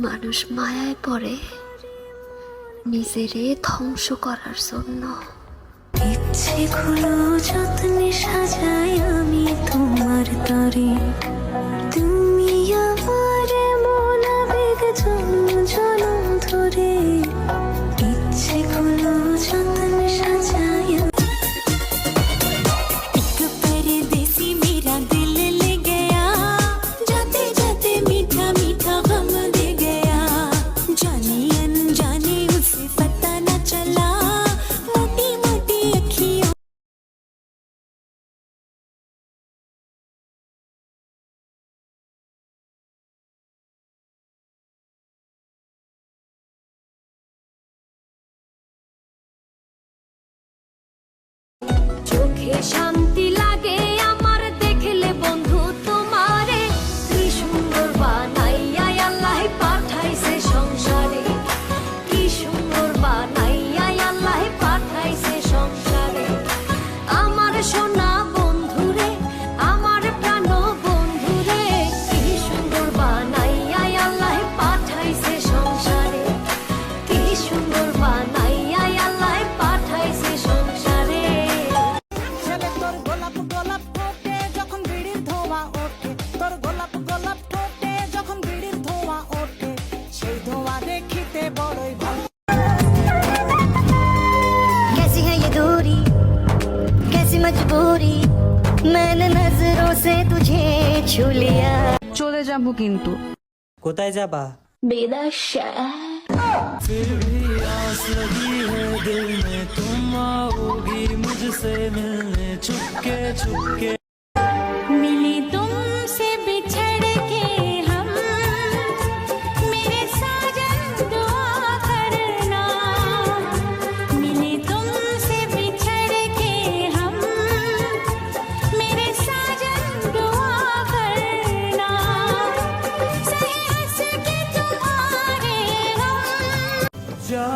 মানুষ মায়ায় পড়ে নিজেরে ধ্বংস করার জন্য। ইচ্ছেগুলো যত্নে সাজাই আমি তোমার তরে, তুমি আমার মন আবেগ জনম ধরে। ইচ্ছেগুলো যত্নে সাজাই एक परदेसी मेरा दिल ले गया, जाते जाते मीठा मीठा गम दे गया। जाने अनजाने उसे पता न चला, मोटी मोटी अखियों চোখে শান্তি লাগে আমার দেখলে বন্ধু তোমারে, কি সুন্দর বানাইয়া আল্লাহ পাঠাইছে সংসারে, কি সুন্দর বানাইয়া আল্লাহ পাঠাইছে সংসারে। আমার সোনা বন্ধুরে, আমার প্রাণ বন্ধুরে, কি সুন্দর বানাইয়া আল্লাহ পাঠাইছে সংসারে, কি সুন্দর বানাইয়া আল্লাহ পাঠাইছে সংসারে। তোর গোলাপ গোলাপ ঠোঁটে যখন বিড়ির ধোঁয়া ওঠে, তোর গোলাপ গোলাপ ঠোঁটে যখন বিড়ির ধোঁয়া ওঠে, সেই ধোঁয়া দেখিতে বড়ই ভালো। कैसी है ये दूरी, कैसी मजबूरी, मैंने नजरों से तुझे छू लिया। চলে যাবো কিন্তু। কোথায় যাবা? বিদেশে। फिर भी आस लगी है दिल में, तुम आओगी मुझसे मिलने चुपके चुपके। मिले तुमसे बिछड़ के हम, मेरे साजन दुआ करना। मिले तुमसे बिछड़ के हम, मेरे साजन दुआ करना। सही हंस के तुम्हारे हम जा